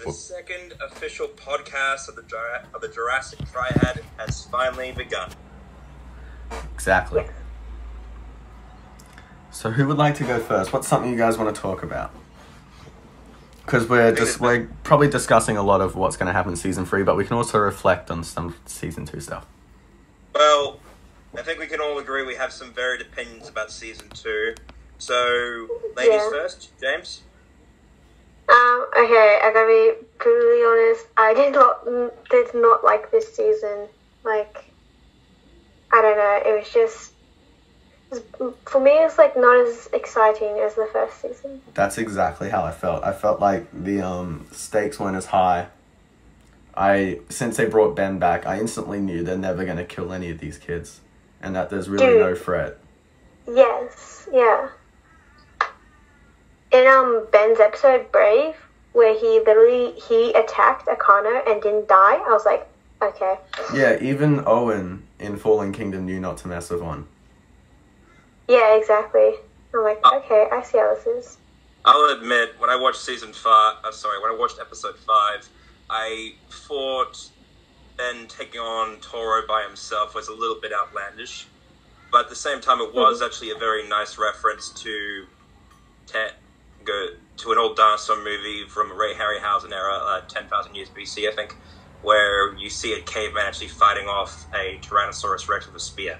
The second official podcast of the Jurassic Triad has finally begun. Exactly. So who would like to go first? What's something you guys want to talk about? Because we're probably discussing a lot of what's going to happen in Season 3, but we can also reflect on some Season 2 stuff. Well, I think we can all agree we have some varied opinions about Season 2. So, ladies first, James? Okay, I gotta be brutally honest. I did not like this season. Like, I don't know. It was just, for me, it's like not as exciting as the first season. That's exactly how I felt. I felt like the stakes weren't as high. Since they brought Ben back, I instantly knew they're never gonna kill any of these kids, and that there's really no threat. Yes, yeah. In Ben's episode Brave, where he attacked Akano and didn't die, I was like, okay. Yeah, even Owen in Fallen Kingdom knew not to mess with one. Yeah, exactly. I'm like, okay, I see how this is. I'll admit, when I watched episode 5, I thought Ben taking on Toro by himself was a little bit outlandish, but at the same time, it was actually a very nice reference to an old dinosaur movie from Ray Harryhausen era, 10,000 years BC, I think, where you see a caveman actually fighting off a Tyrannosaurus Rex with a spear.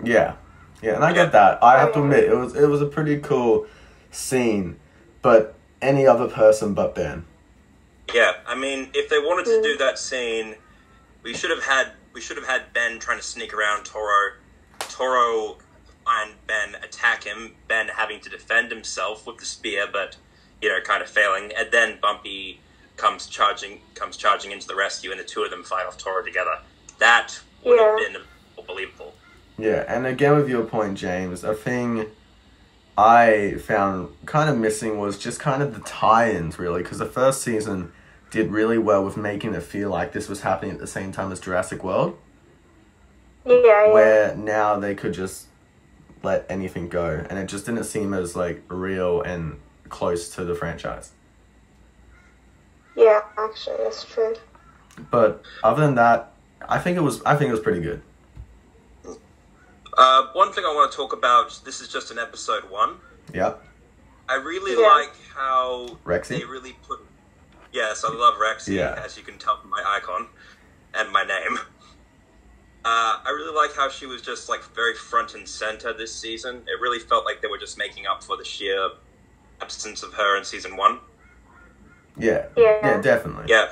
Yeah, and I get that. I have to admit, it was a pretty cool scene, but any other person but Ben. Yeah, I mean, if they wanted to do that scene, we should have had Ben trying to sneak around Toro and Ben attack him, Ben having to defend himself with the spear, but kind of failing, and then Bumpy comes charging into the rescue, and the two of them fight off Toro together. That would have been believable. Yeah, and again with your point, James, a thing I found kind of missing was just kind of the tie-ins, really, because the first season did really well with making it feel like this was happening at the same time as Jurassic World. Yeah. Where now they could just let anything go, and it just didn't seem as like real and close to the franchise. Yeah, actually, that's true. But other than that, I think it was pretty good. One thing I want to talk about, this is just in episode 1. Yep. I really like how Rexy? They really put... Yes, I love Rexy, as you can tell from my icon and my name. I really like how she was just like very front and center this season. It really felt like they were just making up for the sheer absence of her in season 1. Yeah, definitely. Yeah.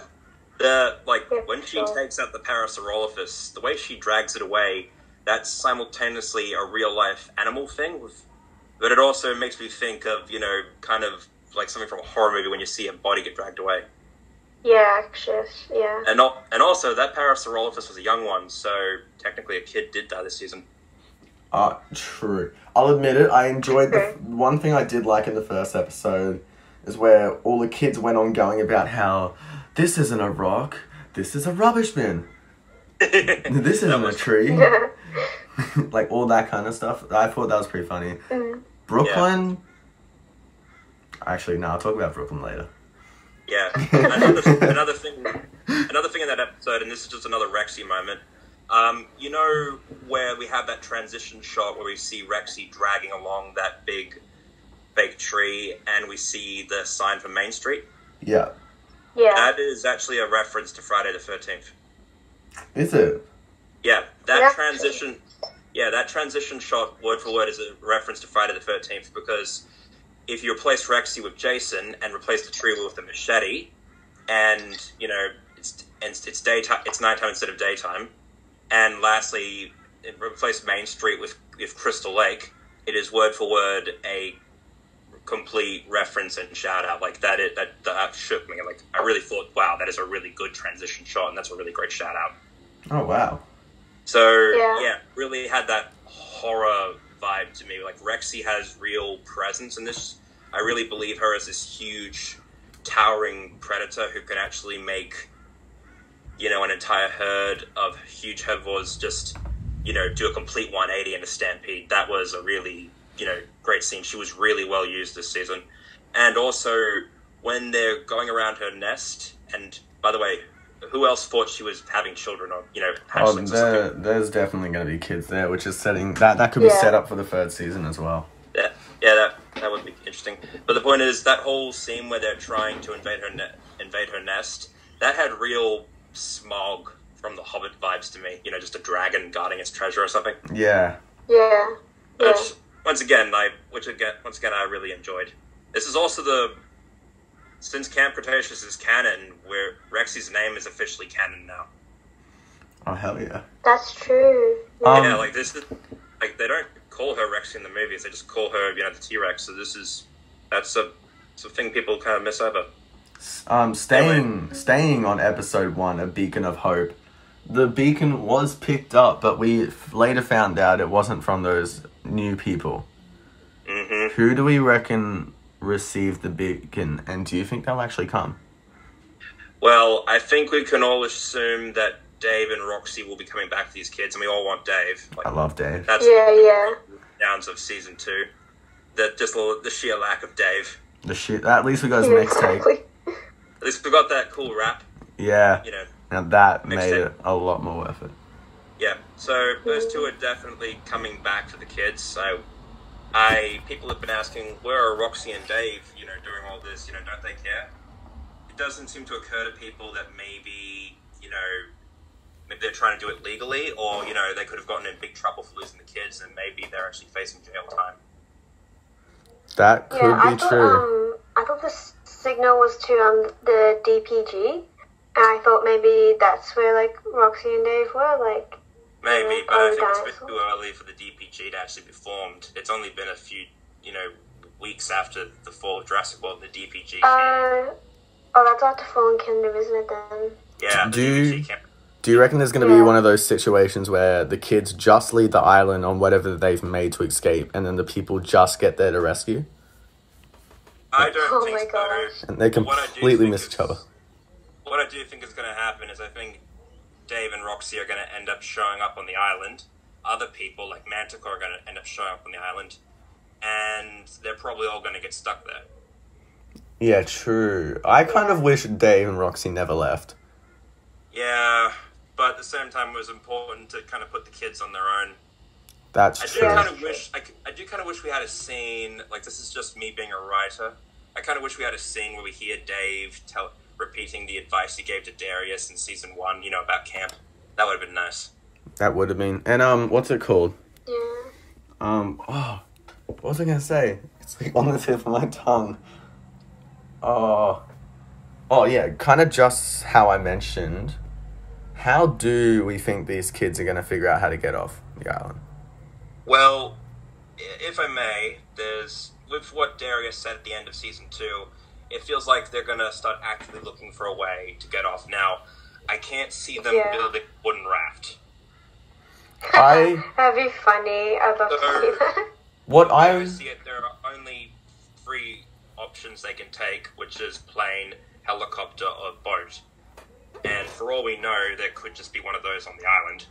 When she takes out the Parasaurolophus, the way she drags it away, that's simultaneously a real-life animal thing, but it also makes me think of, kind of like something from a horror movie when you see a body get dragged away. Yeah, actually, yeah. And also, that Parasaurolophus was a young one, so technically a kid did die this season. True. I'll admit it, I enjoyed one thing I did like in the first episode is where all the kids went on going about how this isn't a rock, this is a rubbish bin. This isn't a tree. Like all that kind of stuff. I thought that was pretty funny. Brooklyn... Actually, no, I'll talk about Brooklyn later. Yeah. Another thing in that episode, and this is just another Rexy moment, where we have that transition shot where we see Rexy dragging along that big fake tree, and we see the sign for Main Street? Yeah. That is actually a reference to Friday the 13th. Is it? Yeah, that transition shot, word for word, is a reference to Friday the 13th, because if you replace Rexy with Jason and replace the tree with a machete, and it's daytime, it's nighttime instead of daytime, and lastly, replace Main Street with Crystal Lake, it is word for word a complete reference and shout out. Like that shook me. Like I really thought, wow, that is a really good transition shot, and that's a really great shout out. Oh wow. So really had that horror vibe to me. Like Rexy has real presence in this. I really believe her as this huge, towering predator who can actually make, an entire herd of huge herbivores just, do a complete 180 in a stampede. That was a really, great scene. She was really well used this season. And also, when they're going around her nest, and by the way, who else thought she was having children or, hatchlings or something? There's definitely going to be kids there, which is setting... That could be set up for the third season as well. Yeah, that would be interesting. But the point is, that whole scene where they're trying to invade her nest, that had real Smaug from The Hobbit vibes to me. Just a dragon guarding its treasure or something. Yeah. Yeah. Which, once again, I really enjoyed. This is also since Camp Cretaceous is canon, where Rexy's name is officially canon now. Oh, hell yeah. That's true. Yeah, this is, they don't call her Rexy in the movies, they just call her, the T-Rex, so that's a thing people kind of miss over. Staying on episode 1, A Beacon of Hope. The beacon was picked up, but we later found out it wasn't from those new people. Mm-hmm. Who do we reckon received the beacon, and do you think they'll actually come? Well, I think we can all assume that Dave and Roxy will be coming back to these kids, and we all want Dave. I love Dave. That's yeah. Downs of season 2. The sheer lack of Dave. At least we got his mixtape. At least we got that cool rap. Yeah. Now that made it a lot more worth it. Yeah. So those two are definitely coming back for the kids. People have been asking, where are Roxy and Dave? During all this, don't they care? It doesn't seem to occur to people that maybe they're trying to do it legally, or they could have gotten in big trouble for losing the kids, and maybe they're actually facing jail time. That could be true. I thought the signal was to the DPG, and I thought maybe that's where Roxy and Dave were Maybe, but I think it's a bit too early for the DPG to actually be formed. It's only been a few weeks after the fall of Jurassic World, the DPG came. That's after Fallen Kingdom, isn't it then? Yeah, Do you reckon there's going to be one of those situations where the kids just leave the island on whatever they've made to escape, and then the people just get there to rescue? I don't think so. Gosh. And they completely miss each other. What I do think is going to happen is I think Dave and Roxy are going to end up showing up on the island. Other people, like Manticore, are going to end up showing up on the island. And they're probably all going to get stuck there. Yeah, true. I kind of wish Dave and Roxy never left. Yeah, but at the same time, it was important to kind of put the kids on their own. That's true. I do kind of wish we had a scene, this is just me being a writer, I kind of wish we had a scene where we hear Dave repeating the advice he gave to Darius in season 1, about camp. That would have been nice. That would have been. And, what's it called? Yeah. What was I going to say? It's on the tip of my tongue. Oh, yeah, kind of just how I mentioned. How do we think these kids are going to figure out how to get off the island? Well, if I may, with what Darius said at the end of season 2, it feels like they're going to start actively looking for a way to get off. Now, I can't see them building a wooden raft. That'd be funny. I'd love to see that. What I see it, there are only 3 options they can take, which is plane, helicopter, or boat. And for all we know, there could just be one of those on the island.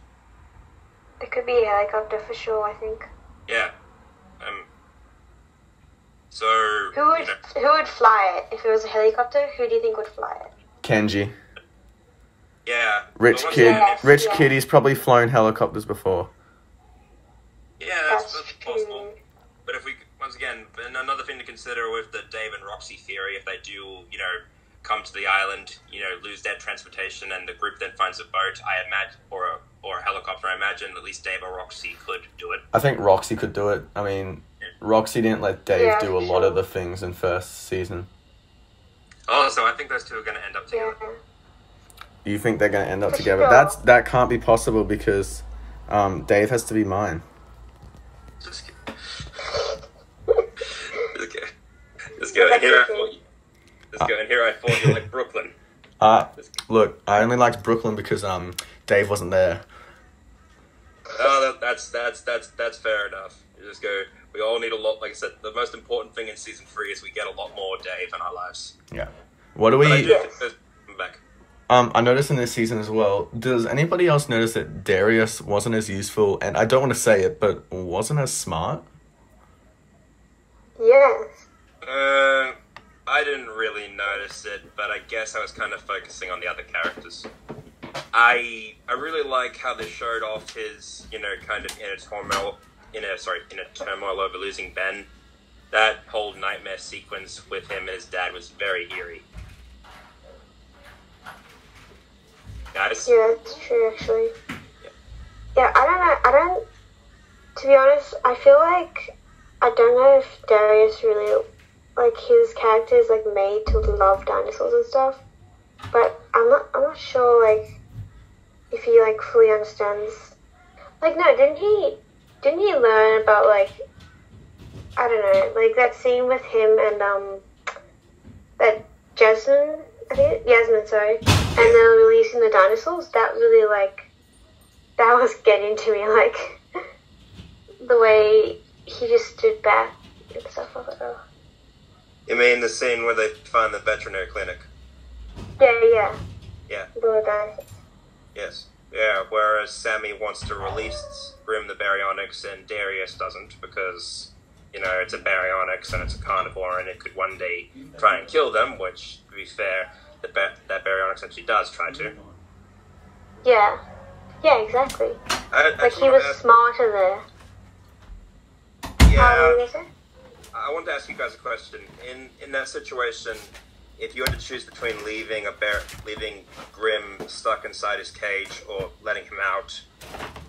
It could be a helicopter for sure, I think. Yeah. So who would fly it? If it was a helicopter, who do you think would fly it? Kenji. Yeah. Rich kid, he's probably flown helicopters before. Yeah, that's possible. But if we, once again, another thing to consider with the Dave and Roxy theory, if they do, come to the island, lose their transportation, and the group then finds a boat, I imagine, or a helicopter, I imagine at least Dave or Roxy could do it. I think Roxy could do it. I mean, Roxy didn't let Dave do a lot of the things in first season. Oh, so I think those two are going to end up together. Yeah. You think they're going to end up together? That can't be possible because Dave has to be mine. Just go. And here I thought you like Brooklyn. Look, I only liked Brooklyn because Dave wasn't there. Oh, that's fair enough. You just go. We all need a lot. Like I said, the most important thing in season 3 is we get a lot more Dave in our lives. Yeah. What do we? I do think there's back. I noticed in this season as well. Does anybody else notice that Darius wasn't as useful, and I don't want to say it, but wasn't as smart? Yes. I I didn't really notice it, but I guess I was kind of focusing on the other characters. I really like how they showed off his, kind of inner turmoil over losing Ben. That whole nightmare sequence with him and his dad was very eerie. Guys? Yeah, it's true, actually. Yeah, I don't, to be honest, I feel like, I don't know if Darius really, like, his character is, like, made to love dinosaurs and stuff, but I'm not sure, like, if he, like, fully understands, like, no, didn't he learn about, like, I don't know, like, that scene with him and, that Jasmine, sorry, and they're releasing the dinosaurs, that really, like, that was getting to me, like, the way he just stood back and stuff. I was like, oh. You mean the scene where they find the veterinary clinic? Yeah. Yeah. The dinosaurs. Yes. Yeah, whereas Sammy wants to release Grim the Baryonyx and Darius doesn't because, it's a Baryonyx and it's a carnivore and it could one day try and kill them, which, to be fair, that Baryonyx actually does try to. Yeah. Yeah, exactly. Like, he was smarter there. Yeah. I want to ask you guys a question. In that situation, if you had to choose between leaving Grim stuck inside his cage or letting him out,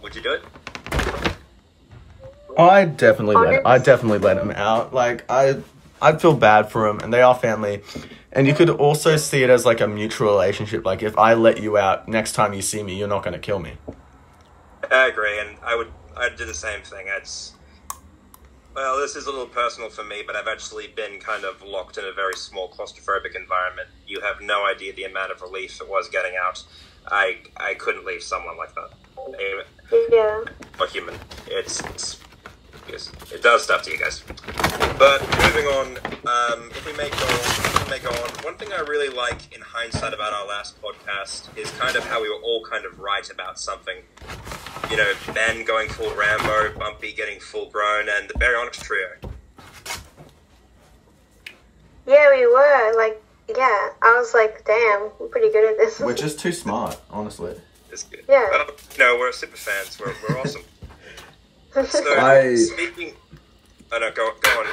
would you do it? I'd definitely let him out. Like, I'd feel bad for him, and they are family. And you could also see it as, like, a mutual relationship. Like, if I let you out, next time you see me, you're not going to kill me. I agree, and I'd do the same thing. Well, this is a little personal for me, but I've actually been kind of locked in a very small claustrophobic environment. You have no idea the amount of relief it was getting out. I couldn't leave someone like that. Yeah. Or human. It does stuff to you guys. But moving on, if we may go on, one thing I really like in hindsight about our last podcast is kind of how we were all kind of right about something. Ben going full Rambo, Bumpy getting full grown, and the Baryonyx trio. Yeah, we were. Like, yeah, I was like, damn, we're pretty good at this. We're just too smart, honestly. It's good. Yeah. Well, no, we're super fans. We're awesome. So, speaking... Oh, no, go on.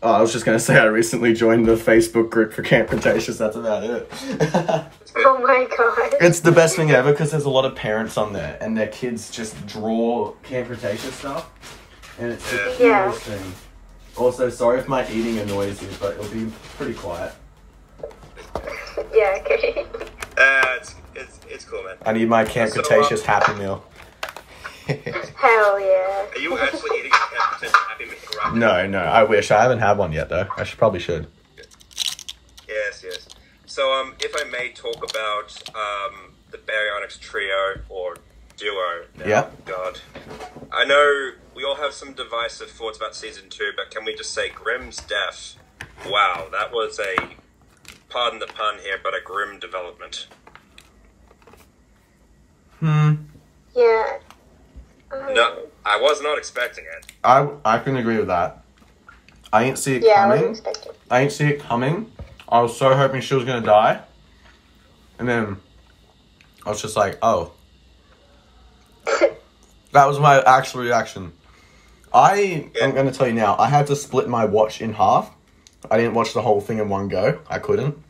Oh, I was just going to say I recently joined the Facebook group for Camp Cretaceous. That's about it. Oh my god. It's the best thing ever because there's a lot of parents on there and their kids just draw Camp Cretaceous stuff. And it's the cutest thing. Also, sorry if my eating annoys you, but it'll be pretty quiet. Yeah, okay. It's cool, man. I need my Camp Cretaceous Happy Meal. Hell yeah. Are you actually eating a Camp Cretaceous Happy Meal right now? No, I wish. I haven't had one yet, though. I probably should. Yes. So, if I may talk about the Baryonyx trio or duo. Now, yeah. God. I know we all have some divisive thoughts about season 2, but can we just say Grim's death? Wow, that was a, pardon the pun here, but a grim development. Yeah. No, I was not expecting it. I can agree with that. I ain't see it coming. I wasn't expecting. I ain't see it coming. I was so hoping she was going to die. And then I was just like, oh. That was my actual reaction. I'm going to tell you now, I had to split my watch in half. I didn't watch the whole thing in one go. I couldn't.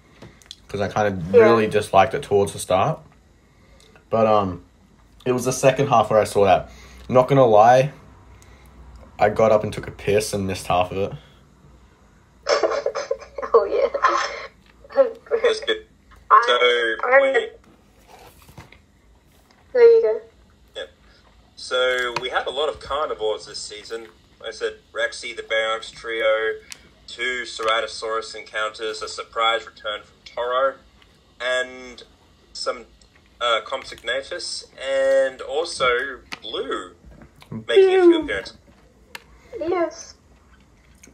Because I kind of really disliked it towards the start. But it was the second half where I saw that. I'm not going to lie. I got up and took a piss and missed half of it. Oh, yeah. That's good. There you go. Yeah. So, we had a lot of carnivores this season. Like I said, Rexy, the Baryonyx trio, 2 Ceratosaurus encounters, a surprise return from Toro, and some Compsognathus, and also Blue making a few appearances. Yes.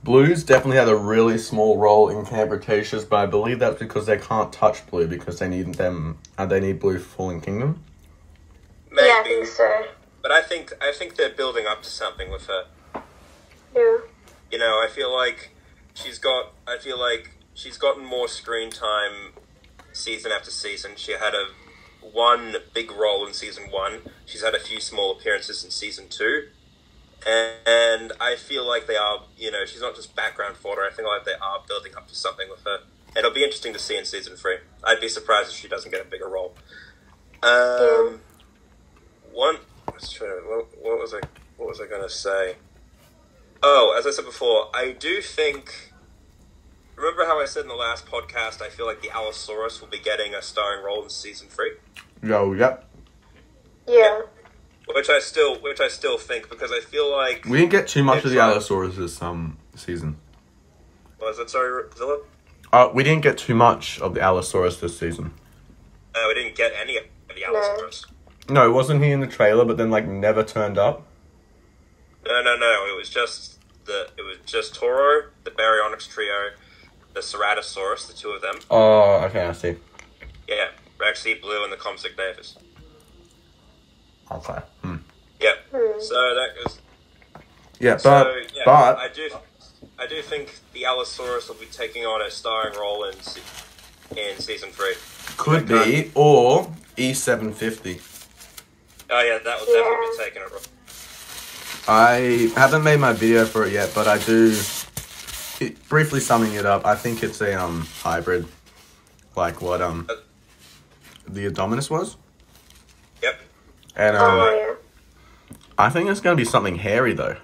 Blues definitely had a really small role in Camp Cretaceous, but I believe that's because they can't touch Blue because they need Blue for Fallen Kingdom. Maybe. Yeah, I think so. But I think they're building up to something with her. Yeah. I feel like she's gotten more screen time season after season. She had one big role in season 1. She's had a few small appearances in season 2. And I feel like they are, she's not just background fodder. I think like they are building up to something with her. And it'll be interesting to see in season 3. I'd be surprised if she doesn't get a bigger role. What was I going to say? Oh, as I said before, I do think... Remember how I said in the last podcast, I feel like the Allosaurus will be getting a starring role in season 3? Yo, yep. Yeah. Which I still think, because I feel like... We didn't get too much of the Allosaurus this season. Was that, sorry, Zilla? We didn't get too much of the Allosaurus this season. We didn't get any of the Allosaurus. No, wasn't he in the trailer, but then, never turned up? No. It was just Toro, the Baryonyx trio, the Ceratosaurus, the 2 of them. Oh, okay, I see. Yeah, Rexy, Blue, and the Comsic Davis. Okay. Yep. So that goes. Yeah, but I do think the Allosaurus will be taking on a starring role in season 3. Could be, or E750. Oh yeah, that will definitely be taking a role. I haven't made my video for it yet, but I do. Briefly summing it up, I think it's a hybrid, like what the Indominus was. Yep. And I think it's going to be something hairy though.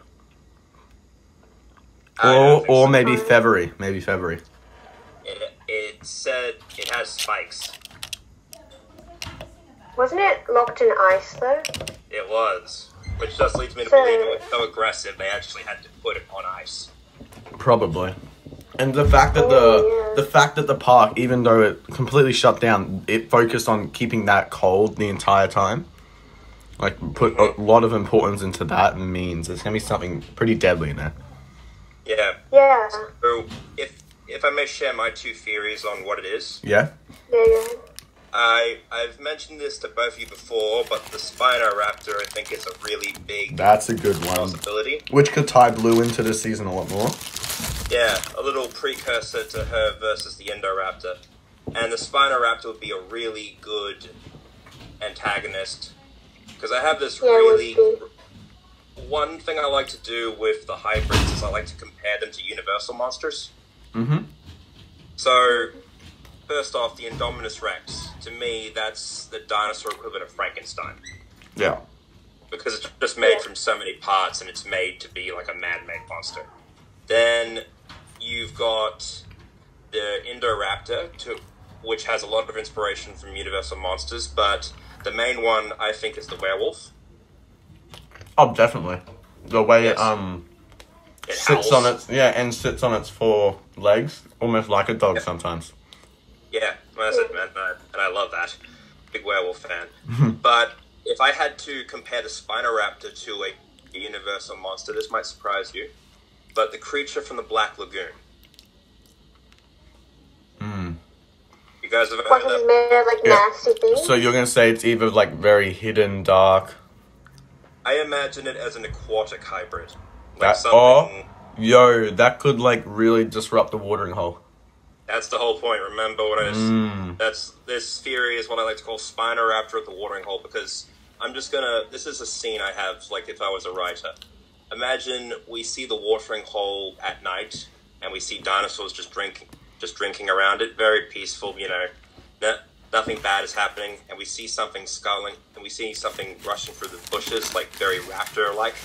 Or maybe feathery. Maybe feathery. It said it has spikes. Wasn't it locked in ice though? It was. Which just leads me to believe it was so aggressive they actually had to put it on ice. Probably. And the fact that the park, even though it completely shut down, it focused on keeping that cold the entire time. Put a lot of importance into that means there's going to be something pretty deadly in there. Yeah. Yeah. So, if I may share my 2 theories on what it is. Yeah? Yeah. I've mentioned this to both of you before, but the Spinoraptor, I think, is a really big... That's a good one. ...possibility. Which could tie Blue into this season a lot more. Yeah, a little precursor to her versus the Indoraptor. And the Spinoraptor would be a really good antagonist. Because I have this one thing I like to do with the hybrids is I like to compare them to Universal monsters. Mm-hmm. So, first off, the Indominus Rex. To me, that's the dinosaur equivalent of Frankenstein. Yeah. Because it's just made from so many parts and it's made to be like a man-made monster. Then you've got the Indoraptor, which has a lot of inspiration from Universal monsters, but the main one, I think, is the werewolf. Oh, definitely. The way it sits howls. on sits on its 4 legs, almost like a dog sometimes. Yeah, that's it, man. And I love that. Big werewolf fan. But if I had to compare the Spinoraptor to a Universal monster, this might surprise you, but the creature from the Black Lagoon. You guys have heard of that? Made of, nasty things? So you're going to say it's either, very hidden, dark... I imagine it as an aquatic hybrid. That could, really disrupt the watering hole. That's the whole point. Remember what this theory is what I like to call Spinoraptor at the watering hole, because this is a scene I have, if I was a writer. Imagine we see the watering hole at night, and we see dinosaurs just drinking around it, very peaceful, nothing bad is happening, and we see something sculling, and we see something rushing through the bushes, very raptor-like,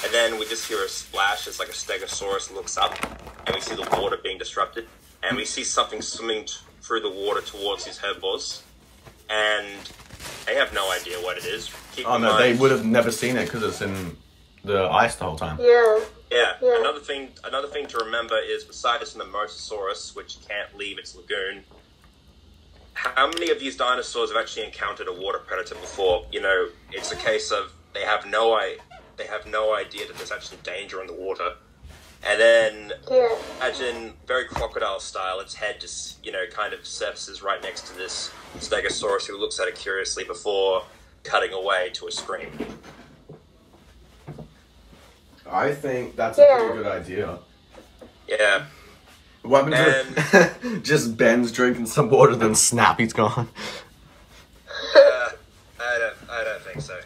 and then we just hear a splash as a Stegosaurus looks up, and we see the water being disrupted, and we see something swimming through the water towards these herbivores, and they have no idea what it is. They would have never seen it because it's in the ice the whole time. Yeah. Another thing to remember is, besides the Mosasaurus, which can't leave its lagoon, how many of these dinosaurs have actually encountered a water predator before? It's a case of they have no idea that there's actually danger in the water. And then, imagine, very crocodile style, its head just, kind of surfaces right next to this Stegosaurus, who looks at it curiously before cutting away to a scream. I think that's a pretty good idea. Yeah. What happened to just Ben's drinking some water, then snap, he's gone. I don't think so.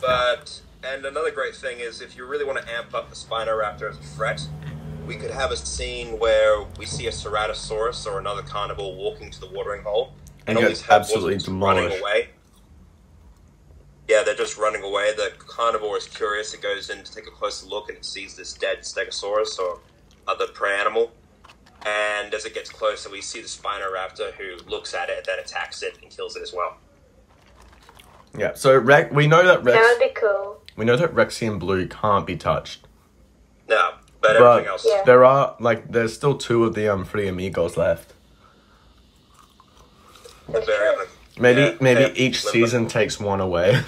But, and another great thing is, if you really want to amp up the Spinoraptor as a threat, we could have a scene where we see a Ceratosaurus or another carnivore walking to the watering hole. And gets absolutely demolished. Running away. Yeah, they're just running away. The carnivore is curious. It goes in to take a closer look and it sees this dead Stegosaurus or other prey animal. And as it gets closer, we see the Spinoraptor who looks at it and then attacks it and kills it as well. Yeah, so we know that Rex... That would be cool. We know that Rexian Blue can't be touched. No, but everything else... Yeah. There are, there's still 2 of the Free Amigos left. Maybe each season takes one away.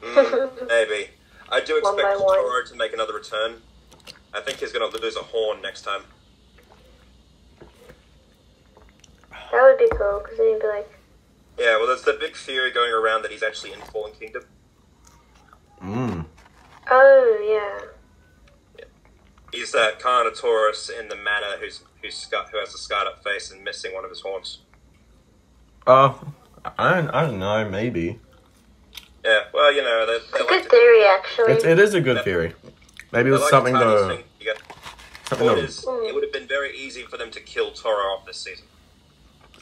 Maybe. I do expect Toro to make another return. I think he's going to lose a horn next time. That would be cool, because then you'd be like... Yeah, well, there's the big theory going around that he's actually in Fallen Kingdom. Oh, yeah. He's that Carnotaurus in the manor who has a scarred up face and missing one of his horns. I don't know, maybe. Yeah, well, you know... It's a good theory, actually. It is a good theory. Maybe it was something to... It would have been very easy for them to kill Toro off this season.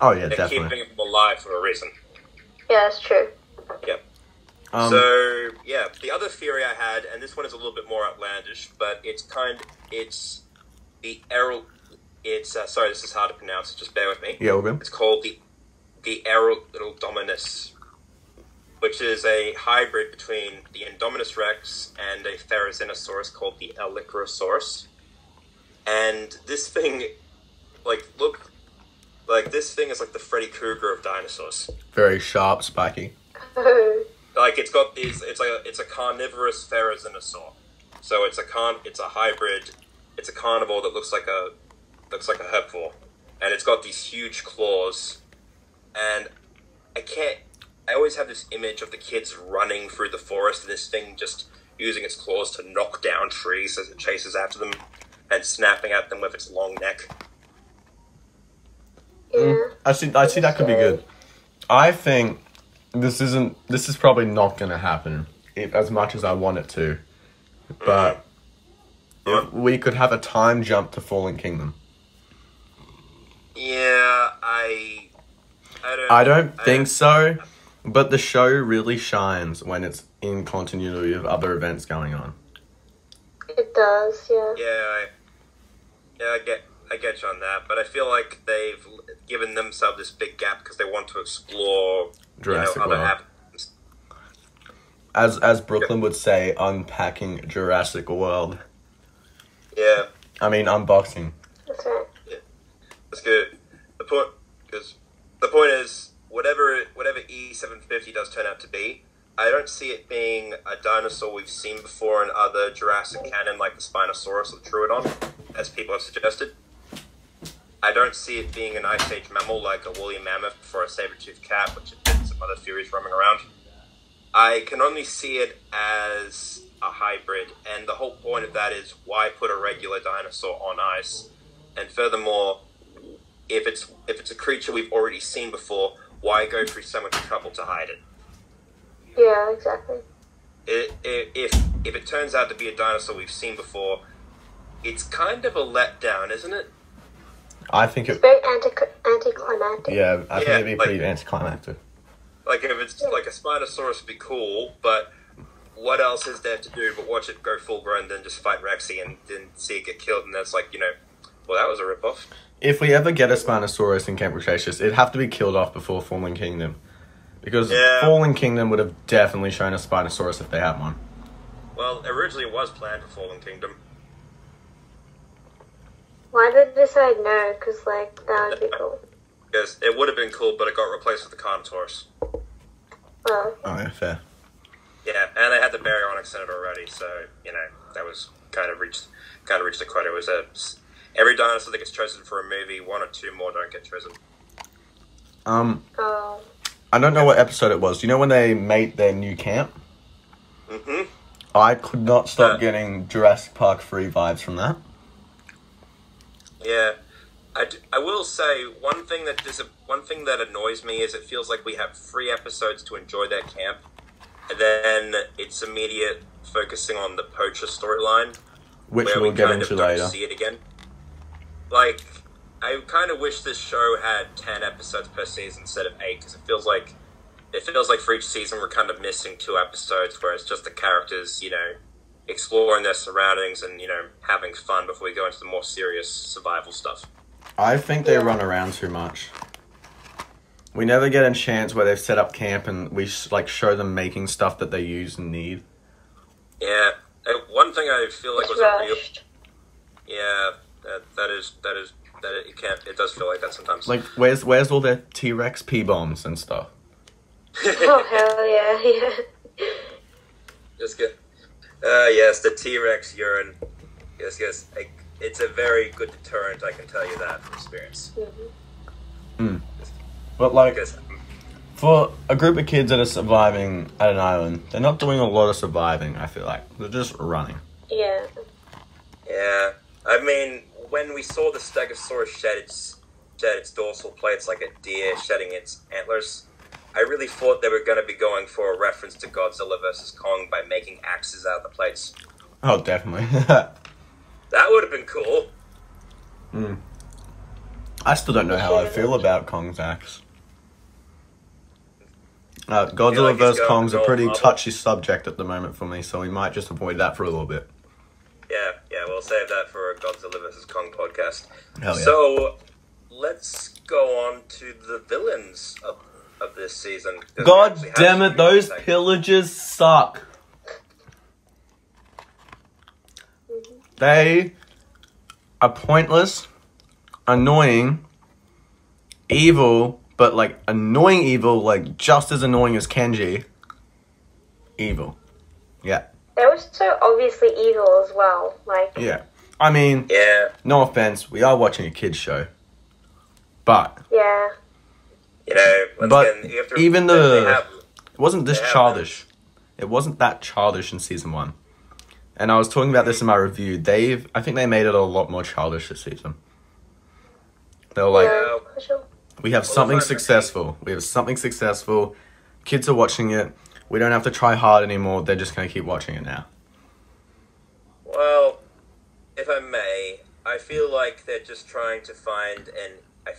Oh, yeah, They're definitely. keeping him alive for a reason. Yeah, that's true. Yep. So, yeah, the other theory I had, and this one is a little bit more outlandish, but sorry, this is hard to pronounce, just bear with me. Yeah, okay. It's called the Aerodominus, which is a hybrid between the Indominus Rex and a Therizinosaurus called the Alicrosaurus. And this thing, this thing is like the Freddy Krueger of dinosaurs. Very sharp, spiky. It's a carnivorous Therizinosaur. So it's a hybrid. It's a carnivore that looks like a herbivore, and it's got these huge claws. And I always have this image of the kids running through the forest and this thing just using its claws to knock down trees as it chases after them and snapping at them with its long neck. Yeah. I see that could be good. I think this is probably not going to happen as much as I want it to. But if we could have a time jump to Fallen Kingdom. Yeah, I don't think so, but the show really shines when it's in continuity of other events going on. It does, yeah. I get you on that, but I feel like they've given themselves this big gap because they want to explore Jurassic other World. avenues. As Brooklyn would say, unpacking Jurassic World. Yeah. I mean, unboxing. That's right. Yeah. That's good. The point is, whatever E750 does turn out to be, I don't see it being a dinosaur we've seen before in other Jurassic canon, like the Spinosaurus or the Troodon, as people have suggested. I don't see it being an Ice Age mammal like a woolly mammoth or a saber-toothed cat, which have been some other theories roaming around. I can only see it as a hybrid, and the whole point of that is why put a regular dinosaur on ice? And furthermore, if it's a creature we've already seen before, why go through so much trouble to hide it? Yeah, exactly. If it turns out to be a dinosaur we've seen before, it's kind of a letdown, isn't it? I think it's very anticlimactic. Yeah, I think it'd be pretty anticlimactic. Like, if it's like a Spinosaurus would be cool, but what else is there to do but watch it go full grown, then just fight Rexy and then see it get killed, and that's like, well, that was a ripoff. If we ever get a Spinosaurus in Camp Cretaceous, it'd have to be killed off before Fallen Kingdom. Because Fallen Kingdom would have definitely shown a Spinosaurus if they had one. Well, originally it was planned for Fallen Kingdom. Why did they decide no? Because, that would be cool. Because it would have been cool, but it got replaced with the Carnotaurus. Oh, yeah, fair. Yeah, and they had the Baryonyx in it already, so, that was kind of reached the quota. It was every dinosaur that gets chosen for a movie, 1 or 2 more don't get chosen. Oh. I don't know what episode it was. Do you know when they made their new camp? Mm-hmm. I could not stop getting Jurassic Park 3 vibes from that. Yeah. I will say one thing that annoys me is it feels like we have 3 episodes to enjoy that camp, and then it's immediate focusing on the poacher storyline, which where we'll we get kind into of don't later. see it again. Like, I kind of wish this show had 10 episodes per season instead of 8, because it feels like for each season we're kind of missing 2 episodes, where it's just the characters, exploring their surroundings and, having fun before we go into the more serious survival stuff. I think they run around too much. We never get a chance where they've set up camp and we show them making stuff that they use and need. Yeah, one thing I feel like It's was rushed. it does feel like that sometimes. Like, where's all their T-Rex P-bombs and stuff? Oh, hell yeah. Just get, yes, the T-Rex urine. Yes, it's a very good deterrent, I can tell you that from experience. But, like, Because, for a group of kids that are surviving at an island, they're not doing a lot of surviving, I feel like. They're just running. Yeah. yeah, I mean, when we saw the Stegosaurus shed its dorsal plates like a deer shedding its antlers, I really thought they were going to be going for a reference to Godzilla vs. Kong by making axes out of the plates. Oh, definitely. That would have been cool. I still don't know how I feel about Kong's axe. Godzilla like he's vs. going Kong's a to pretty go touchy subject at the moment for me, so we might just avoid that for a little bit. Yeah, we'll save that for a Godzilla vs. Kong podcast. Hell yeah. So, let's go on to the villains of this season. God damn it, those pillagers suck. They are pointless, annoying, evil, but like annoying evil, like just as annoying as Kenji. Evil. Yeah. They were so obviously evil as well. Like, Yeah. I mean, Yeah. no offense, we are watching a kid's show. But yeah. Once But again, you have to, even it wasn't this they have childish. It wasn't that childish in season 1. And I was talking about this in my review. I think they made it a lot more childish this season. They were like, Yeah, for sure. we have something successful. We have something successful. Kids are watching it. We don't have to try hard anymore. They're just going to keep watching it now. Well, if I may, I feel like they're just trying to find a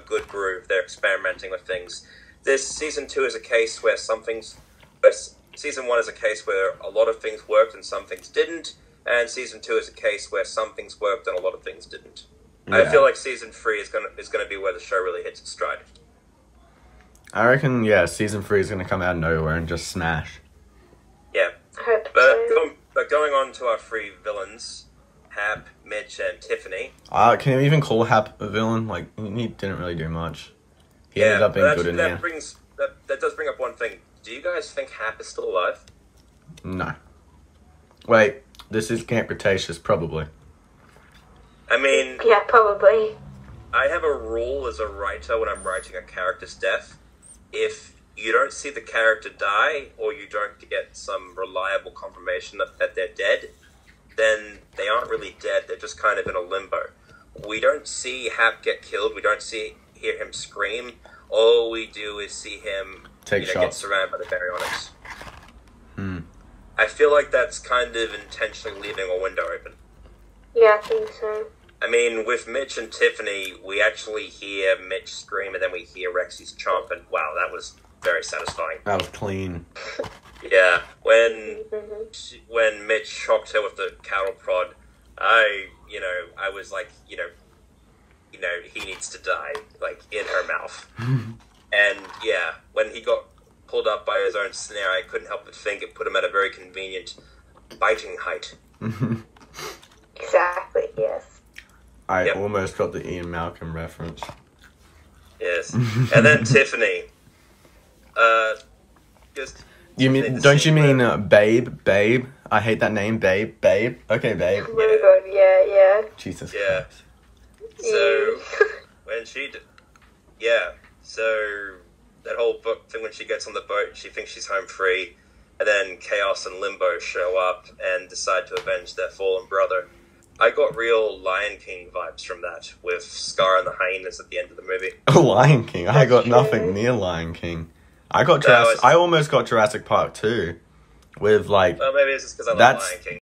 good groove. They're experimenting with things. This season 2 is a case where season 1 is a case where a lot of things worked and some things didn't, and season 2 is a case where some things worked and a lot of things didn't. Yeah. I feel like season 3 is gonna be where the show really hits its stride. I reckon, season 3 is going to come out of nowhere and just smash. Yeah, I hope but so. going on to our 3 villains, Hap, Mitch, and Tiffany. Can you even call Hap a villain? Like, he didn't really do much. He ended up being good in the end. That does bring up one thing. Do you guys think Hap is still alive? No. Wait, this is Camp Cretaceous, probably. I mean, Yeah, probably. I have a rule as a writer when I'm writing a character's death. If you don't see the character die, or you don't get some reliable confirmation that they're dead, then they aren't really dead. They're just kind of in a limbo. We don't see Hap get killed. We don't hear him scream. All we do is see him get surrounded by the baryonyx. I feel like that's kind of intentionally leaving a window open. Yeah, I think so. I mean, with Mitch and Tiffany, we actually hear Mitch scream, and then we hear Rexy's chomp, and wow, that was very satisfying. That was clean. Yeah, when Mitch shocked her with the cattle prod, I was like, he needs to die, like, in her mouth. And yeah, when he got pulled up by his own snare, I couldn't help but think it put him at a very convenient biting height. Exactly, yes. I almost got the Ian Malcolm reference. Yes. And then Tiffany. Don't you mean Babe? I hate that name, Babe. Okay, Babe. Oh my god, yeah. Jesus Yeah. Christ. So, when so that whole book thing when she gets on the boat, she thinks she's home free, and then Chaos and Limbo show up and decide to avenge their fallen brother. I got real Lion King vibes from that, with Scar and the hyenas at the end of the movie. Lion King. I got nothing near Lion King. I got I almost got Jurassic Park 2 with like. Well, maybe it's just because I like Lion King.